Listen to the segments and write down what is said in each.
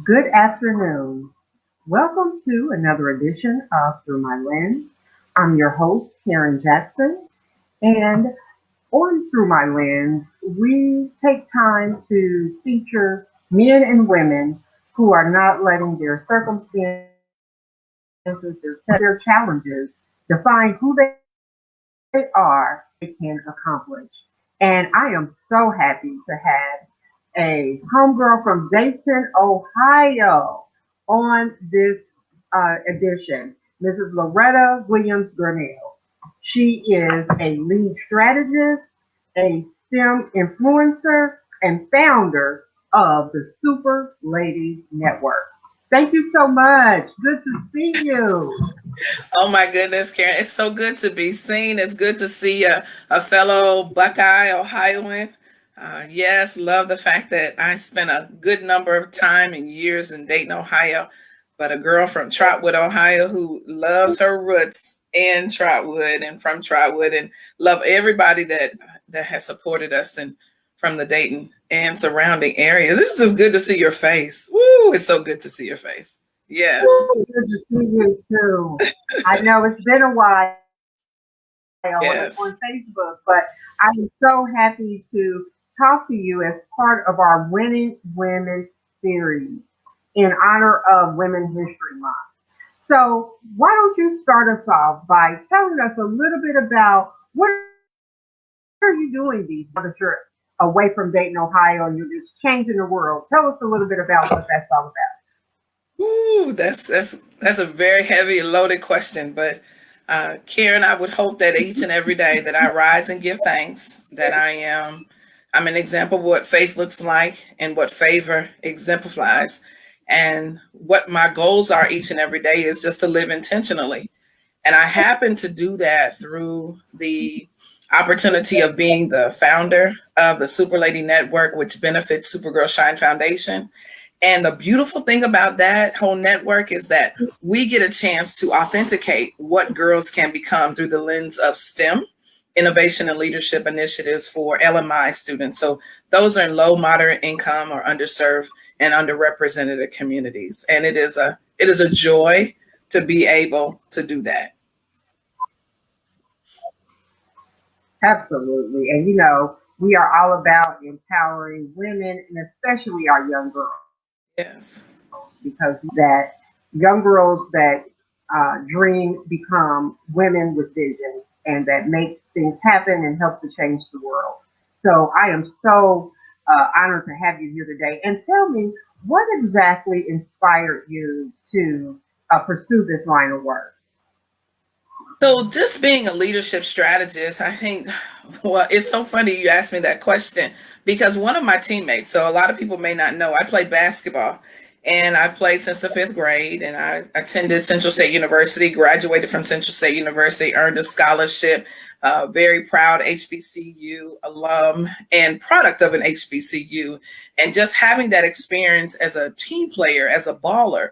Good afternoon. Welcome to another edition of Through My Lens. I'm your host, Karen Jackson, and on Through My Lens, we take time to feature men and women who are not letting their circumstances, their challenges define who they are, they can accomplish. And I am so happy to have a homegirl from Dayton, Ohio on this edition, Mrs. Loretta Williams Gurnell. She is a lead strategist, a STEM influencer, and founder of the Super Ladies Network. Thank you so much. Good to see you. Oh my goodness, Karen. It's so good to be seen. It's good to see a fellow Buckeye Ohioan. Yes, love the fact that I spent a good number of time and years in Dayton, Ohio, but a girl from Trotwood, Ohio who loves her roots in Trotwood and from Trotwood and love everybody that has supported us and from the Dayton and surrounding areas. It's just good to see your face. Woo, it's so good to see your face. Yes. Good to see you too. I know it's been a while on Yes. Facebook, but I am so happy to talk to you as part of our Winning Women series in honor of Women's History Month. So, why don't you start us off by telling us a little bit about what are you doing these days now that you're away from Dayton, Ohio, and you're just changing the world? Tell us a little bit about what that's all about. Ooh, that's a very heavy and loaded question, but Karen, I would hope that each and every day that I rise and give thanks, that I'm an example of what faith looks like and what favor exemplifies, and what my goals are each and every day is just to live intentionally, and I happen to do that through the opportunity of being the founder of the Super Lady Network, which benefits Supergirl Shine Foundation. And the beautiful thing about that whole network is that we get a chance to authenticate what girls can become through the lens of STEM, innovation and leadership initiatives for LMI students. So those are in low, moderate income or underserved and underrepresented communities. And it is a joy to be able to do that. Absolutely. And we are all about empowering women and especially our young girls because Yes. we know that young girls that dream become women with vision and that make things happen and help to change the world. So I am so honored to have you here today. And tell me, what exactly inspired you to pursue this line of work? So just being a leadership strategist, I think, well, it's so funny you asked me that question because one of my teammates, so a lot of people may not know, I played basketball and I've played since the fifth grade and I attended Central State University, graduated from Central State University, earned a scholarship, very proud HBCU alum and product of an HBCU. And just having that experience as a team player, as a baller,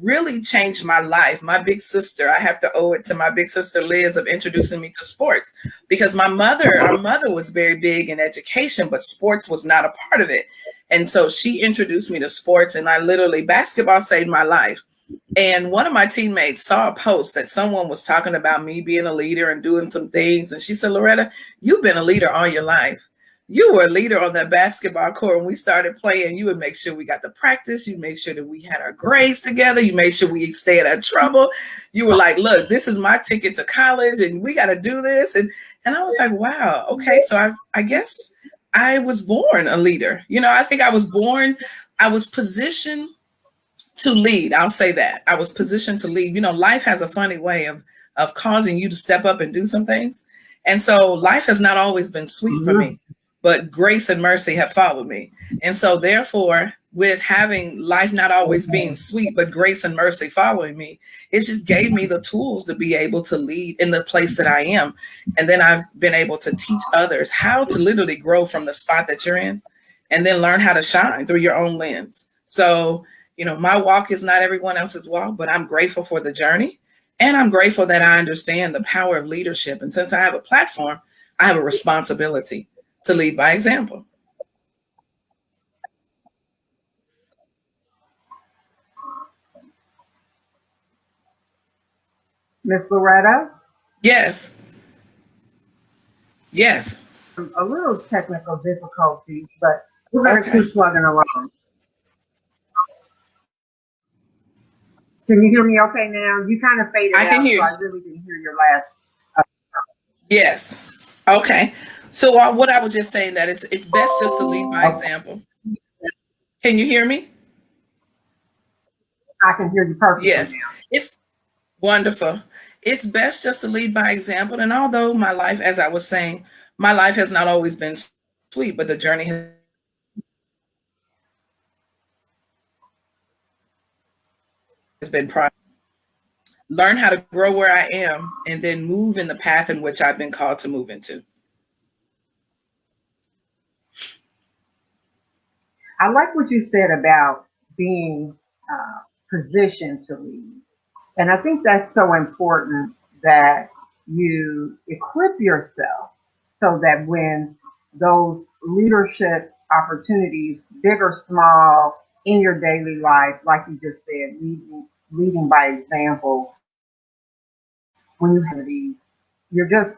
really changed my life. My big sister, I have to owe it to my big sister Liz of introducing me to sports because our mother was very big in education, but sports was not a part of it. And so she introduced me to sports, and I literally, basketball saved my life. And one of my teammates saw a post that someone was talking about me being a leader and doing some things. And she said, Loretta, you've been a leader all your life. You were a leader on that basketball court when we started playing. You would make sure we got the practice. You made sure that we had our grades together. You made sure we stayed out of trouble. You were like, look, this is my ticket to college and we got to do this. And I was like, wow, okay. So I guess I was born a leader. I think I was positioned to lead. I'll say that. I was positioned to lead. Life has a funny way of causing you to step up and do some things. And so life has not always been sweet for Mhm. me, but grace and mercy have followed me. And so therefore, with having life not always being sweet, but grace and mercy following me, it just gave me the tools to be able to lead in the place that I am. And then I've been able to teach others how to literally grow from the spot that you're in and then learn how to shine through your own lens. So my walk is not everyone else's walk, but I'm grateful for the journey. And I'm grateful that I understand the power of leadership. And since I have a platform, I have a responsibility to lead by example. Miss Loretta. Yes. Yes. A little technical difficulties, but we're going to Okay. keep plugging along. Can you hear me okay now? You kind of faded I can out, hear so you. I really didn't hear your last. Uh, Yes. Okay. So what I was just saying that it's best just to lead by okay, example. Can you hear me? I can hear you perfectly Yes. now. It's wonderful. It's best just to lead by example. And although my life, as I was saying, my life has not always been sweet, but the journey has been learn how to grow where I am and then move in the path in which I've been called to move into. I like what you said about being positioned to lead. And I think that's so important that you equip yourself so that when those leadership opportunities, big or small, in your daily life, like you just said, leading by example, when you have these, you just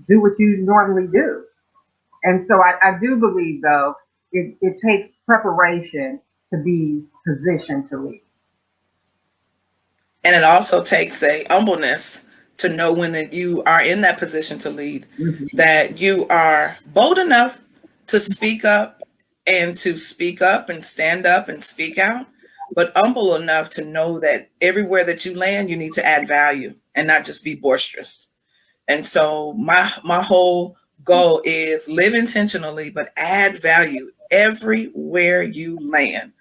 do what you normally do. And so I do believe though it takes preparation to be positioned to lead. And it also takes a humbleness to know when that you are in that position to lead, Mhm. that you are bold enough to speak up and to speak up and stand up and speak out, but humble enough to know that everywhere that you land, you need to add value and not just be boisterous. And so my whole goal is live intentionally, but add value everywhere you land,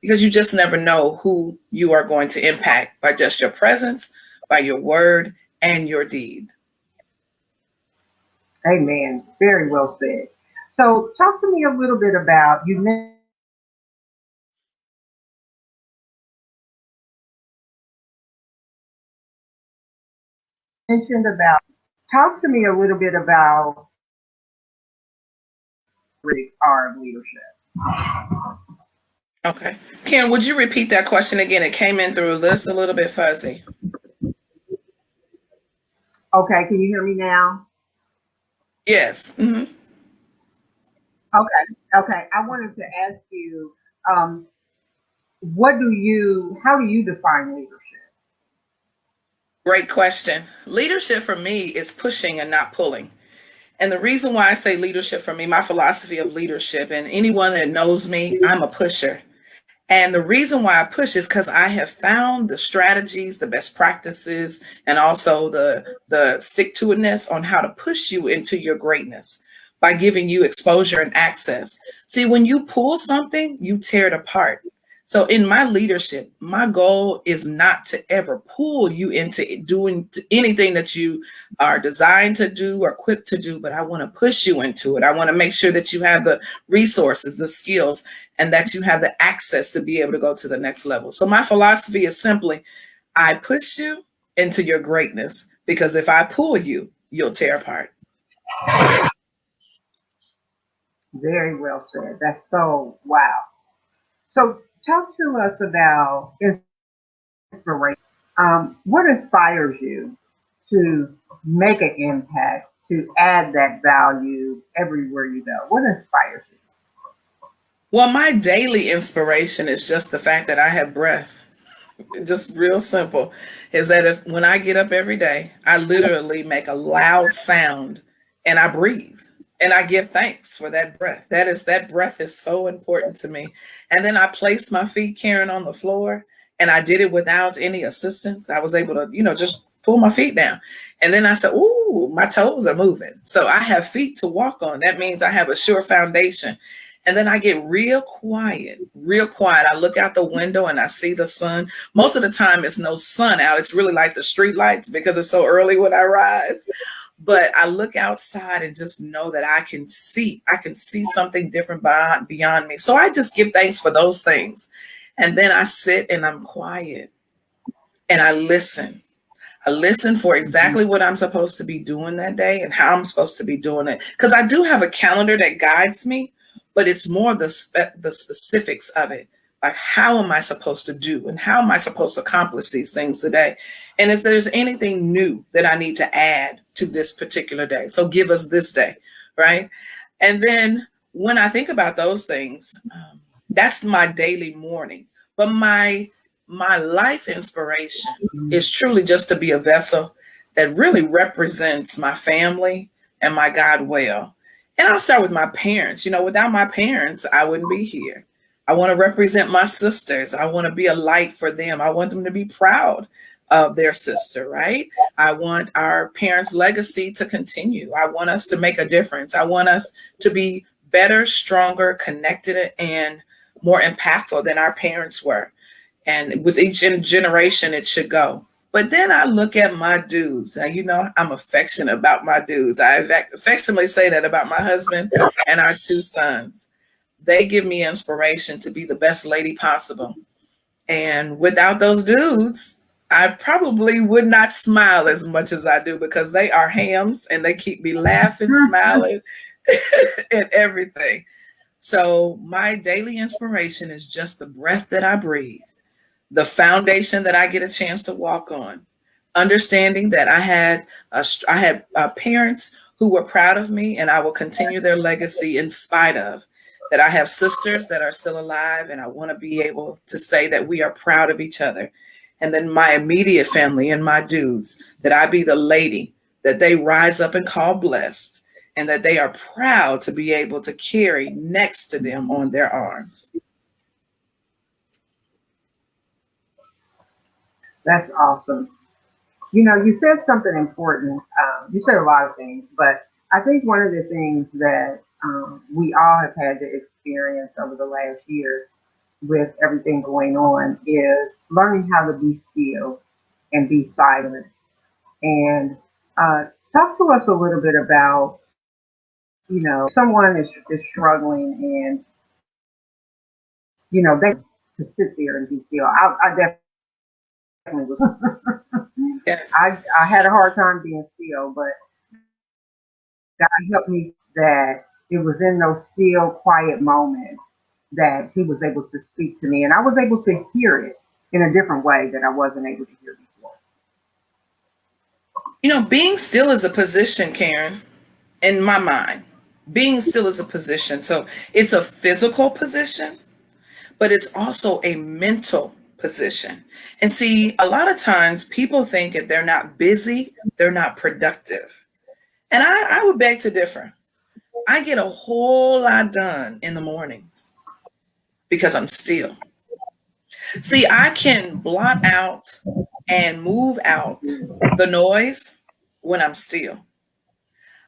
because you just never know who you are going to impact by just your presence, by your word, and your deed. Amen. Very well said. So talk to me a little bit about you mentioned about talk to me a little bit about our leadership. Okay. Ken, would you repeat that question again? It came in through a list a little bit fuzzy. Okay, can you hear me now? Yes. Okay, okay. I wanted to ask you, um, how do you define leadership? Great question. Leadership for me is pushing and not pulling. And the reason why I say leadership for me, my philosophy of leadership, and anyone that knows me, I'm a pusher. And the reason why I push is because I have found the strategies, the best practices, and also the stick to itness on how to push you into your greatness by giving you exposure and access. See, when you pull something, you tear it apart. So in my leadership, my goal is not to ever pull you into doing anything that you are designed to do or equipped to do, but I want to push you into it. I want to make sure that you have the resources, the skills, and that you have the access to be able to go to the next level. So my philosophy is simply I push you into your greatness, because if I pull you, you'll tear apart. Very well said. That's so wow. So talk to us about inspiration. What inspires you to make an impact, to add that value everywhere you go? What inspires you? Well, my daily inspiration is just the fact that I have breath. Just real simple, is that if when I get up every day, I literally make a loud sound and I breathe and I give thanks for that breath. That breath is so important to me. And then I place my feet, Karen, on the floor, and I did it without any assistance. I was able to, just pull my feet down. And then I said, ooh, my toes are moving. So I have feet to walk on. That means I have a sure foundation. And then I get real quiet, real quiet. I look out the window and I see the sun. Most of the time, it's no sun out. It's really like the street lights because it's so early when I rise. But I look outside and just know that I can see something different beyond me. So I just give thanks for those things. And then I sit and I'm quiet and I listen. I listen for Mhm. exactly what I'm supposed to be doing that day and how I'm supposed to be doing it. Because I do have a calendar that guides me, but it's more the specifics of it. Like, how am I supposed to do and how am I supposed to accomplish these things today? And if there's anything new that I need to add to this particular day, so give us this day, right? And then when I think about those things, that's my daily morning. But my life inspiration is truly just to be a vessel that really represents my family and my God well. And I'll start with my parents. Without my parents, I wouldn't be here. I want to represent my sisters. I want to be a light for them. I want them to be proud of their sister, right? I want our parents' legacy to continue. I want us to make a difference. I want us to be better, stronger, connected, and more impactful than our parents were. And with each generation, it should go. But then I look at my dudes. Now, I'm affectionate about my dudes. I affectionately say that about my husband and our two sons. They give me inspiration to be the best lady possible. And without those dudes, I probably would not smile as much as I do because they are hams and they keep me laughing, smiling, and everything. So my daily inspiration is just the breath that I breathe, the foundation that I get a chance to walk on, understanding that I had parents who were proud of me, and I will continue their legacy in spite of that. I have sisters that are still alive, and I want to be able to say that we are proud of each other. And then my immediate family and my dudes, that I be the lady that they rise up and call blessed, and that they are proud to be able to carry next to them on their arms. That's awesome. You said something important. You said a lot of things, but I think one of the things that we all have had to experience over the last year with everything going on is learning how to be still and be silent. And talk to us a little bit about, someone is struggling and, they to sit there and be still. I definitely was. Yes. I had a hard time being still, but God helped me that it was in those still, quiet moments that He was able to speak to me, and I was able to hear it in a different way that I wasn't able to hear before. Being still is a position, Karen, in my mind. Being still is a position. So it's a physical position, but it's also a mental position. And see, a lot of times people think if they're not busy, they're not productive. And I would beg to differ. I get a whole lot done in the mornings because I'm still. See, I can blot out and move out the noise when I'm still.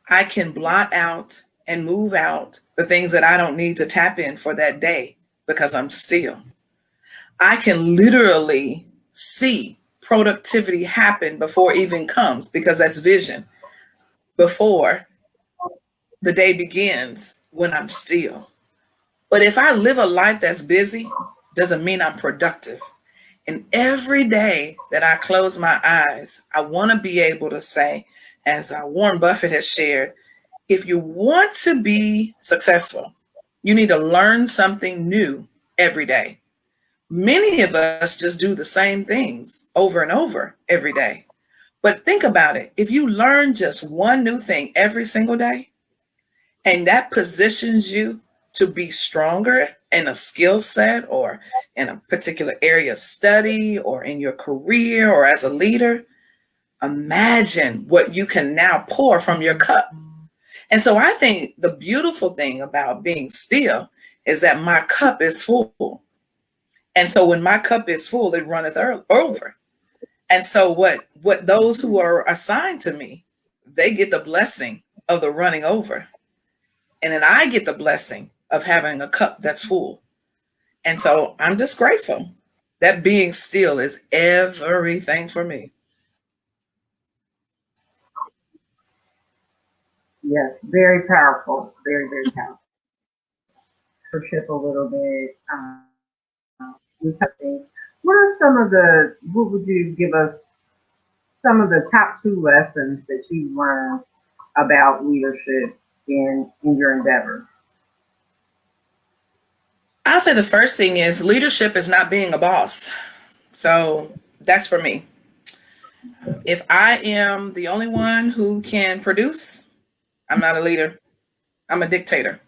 I can blot out and move out the things that I don't need to tap in for that day because I'm still. I can literally see productivity happen before it even comes because that's vision before the day begins when I'm still. But if I live a life that's busy, doesn't mean I'm productive. And every day that I close my eyes, I want to be able to say, as Warren Buffett has shared, if you want to be successful, you need to learn something new every day. Many of us just do the same things over and over every day. But think about it. If you learn just one new thing every single day, and that positions you to be stronger in a skill set or in a particular area of study or in your career or as a leader, imagine what you can now pour from your cup. And so I think the beautiful thing about being still is that my cup is full. And so when my cup is full, it runneth over. And so what those who are assigned to me, they get the blessing of the running over. And then I get the blessing of having a cup that's full. And so I'm just grateful that being still is everything for me. Yes, very powerful, very, very powerful. Leadership a little bit. We touched things. What would you give us some of the top two lessons that you learned about leadership in your endeavors? I'll say the first thing is leadership is not being a boss. So that's for me. If I am the only one who can produce, I'm not a leader. I'm a dictator.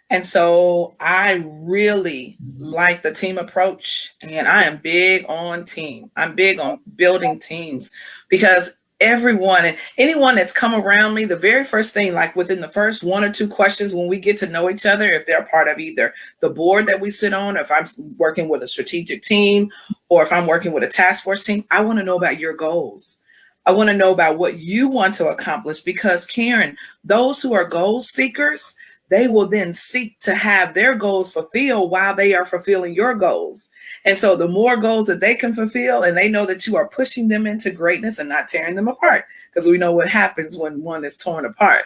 And so I really like the team approach, and I am big on team. I'm big on building teams because everyone and anyone that's come around me, the very first thing, like within the first one or two questions, when we get to know each other, if they're part of either the board that we sit on, or if I'm working with a strategic team, or if I'm working with a task force team, I want to know about your goals. I want to know about what you want to accomplish because, Karen, those who are goal seekers, they will then seek to have their goals fulfilled while they are fulfilling your goals. And so the more goals that they can fulfill, and they know that you are pushing them into greatness and not tearing them apart, because we know what happens when one is torn apart,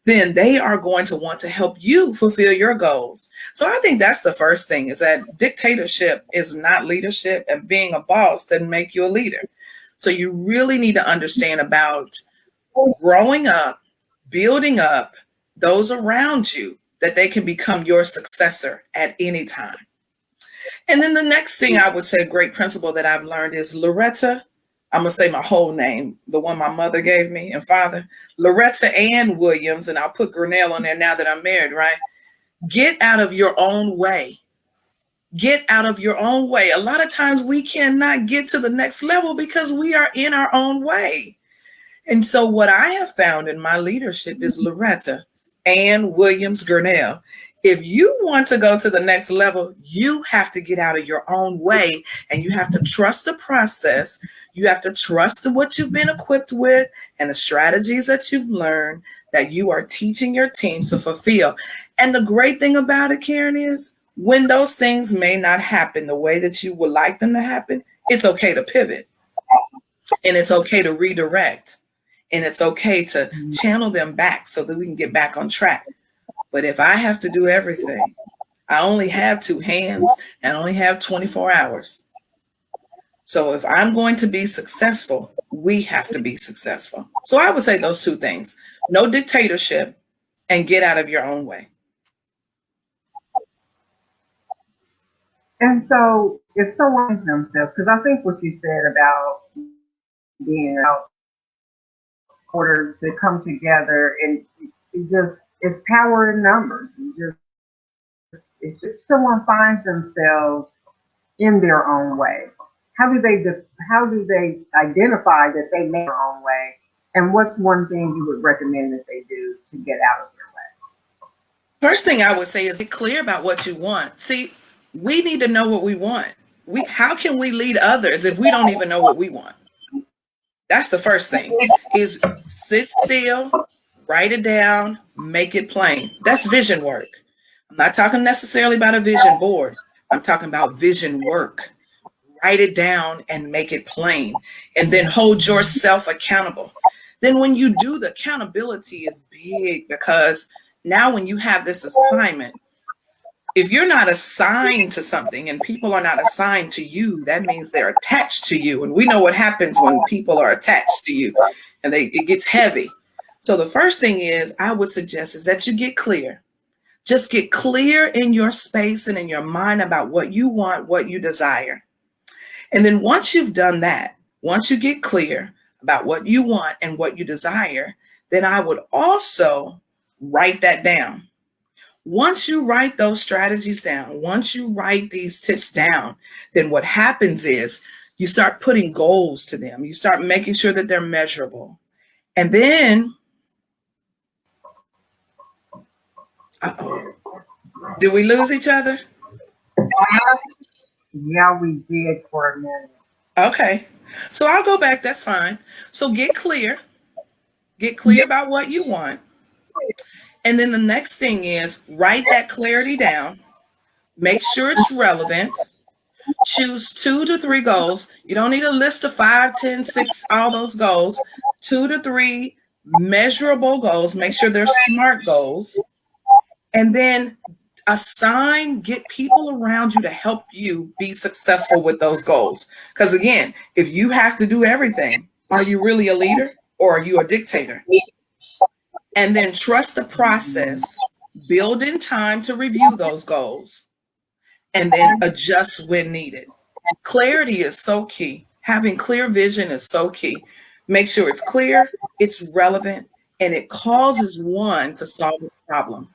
then they are going to want to help you fulfill your goals. So I think that's the first thing, is that dictatorship is not leadership, and being a boss doesn't make you a leader. So you really need to understand about growing up, building up those around you that they can become your successor at any time. And then the next thing I would say, a great principle that I've learned is Loretta. I'm going to say my whole name, the one my mother gave me and father, Loretta Ann Williams, and I'll put Grinnell on there now that I'm married, right? Get out of your own way. Get out of your own way. A lot of times we cannot get to the next level because we are in our own way. And so what I have found in my leadership is Loretta Ann Williams Gurnell. If you want to go to the next level, you have to get out of your own way, and you have to trust the process. You have to trust what you've been equipped with and the strategies that you've learned that you are teaching your team to fulfill. And the great thing about it, Karen, is when those things may not happen the way that you would like them to happen, it's okay to pivot, and it's okay to redirect, and it's okay to channel them back so that we can get back on track. But if I have to do everything, I only have two hands and only have 24 hours. So if I'm going to be successful, we have to be successful. So I would say those two things: no dictatorship and get out of your own way. And so if someone themselves, because I think what you said about being out order to come together, and it just it's power in numbers. If someone finds themselves in their own way, how do they identify that they make their own way, and what's one thing you would recommend that they do to get out of their First thing I would say is get clear about what you want. See, we need to know what we want. How can we lead others if we don't even know what we want? That's the first thing, is sit still, write it down, make it plain. That's vision work. I'm not talking necessarily about a vision board. I'm talking about vision work. Write it down and make it plain, and then hold yourself accountable. Then when you do, the accountability is big, because now when you have this assignment, if you're not assigned to something and people are not assigned to you, that means they're attached to you. And we know what happens when people are attached to you, and it gets heavy. So the first thing is I would suggest is that you get clear. Just get clear in your space and in your mind about what you want, what you desire. And then once you've done that, once you get clear about what you want and what you desire, then I would also write that down. Once you write those strategies down, once you write these tips down, then what happens is you start putting goals to them. You start making sure that they're measurable. And then, uh-oh, did we lose each other? way? Yeah, we did for a minute. Okay. So I'll go back. That's fine. So get clear. Get clear about what you want. And then the next thing is write that clarity down. Make sure it's relevant. Choose 2 to 3 goals. You don't need a list of 5, 10, 6, all those goals. 2 to 3 measurable goals. Make sure they're SMART goals. And then get people around you to help you be successful with those goals. Because again, if you have to do everything, are you really a leader, or are you a dictator? And then trust the process. Build in time to review those goals. and then adjust when needed. Clarity is so key. Having clear vision is so key. Make sure it's clear, it's relevant, and it causes one to solve a problem.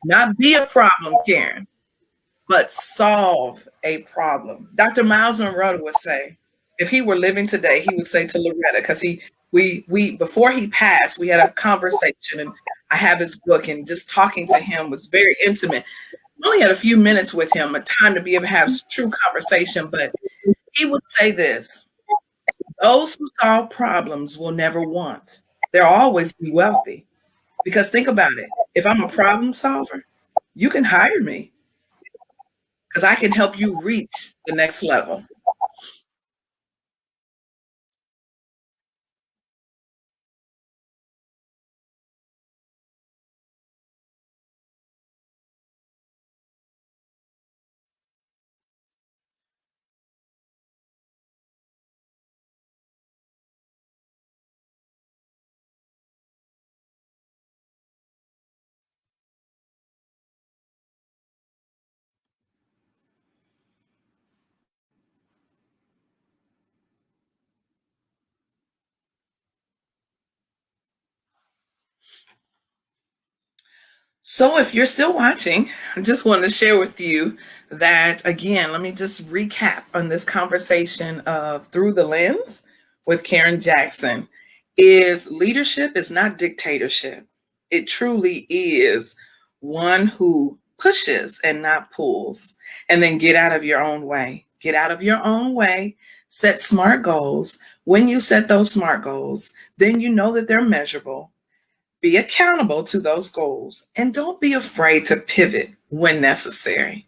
Not be a problem, Karen, but solve a problem. Dr. Miles Monroe would say, if he were living today, he would say to Loretta, because we before he passed, we had a conversation, and I have his book, and just talking to him was very intimate. I only had a few minutes with him, a time to be able to have true conversation, but he would say this: those who solve problems will never want. They'll always be wealthy. Because think about it. If I'm a problem solver, you can hire me because I can help you reach the next level. So, if you're still watching, I just wanted to share with you that again, let me just recap on this conversation of Through the Lens with Karen Jackson. Is leadership is not dictatorship. It truly is one who pushes and not pulls. And then get out of your own way. Get out of your own way. Set smart goals. When you set those smart goals, then you know that they're measurable. Be accountable to those goals, and don't be afraid to pivot when necessary.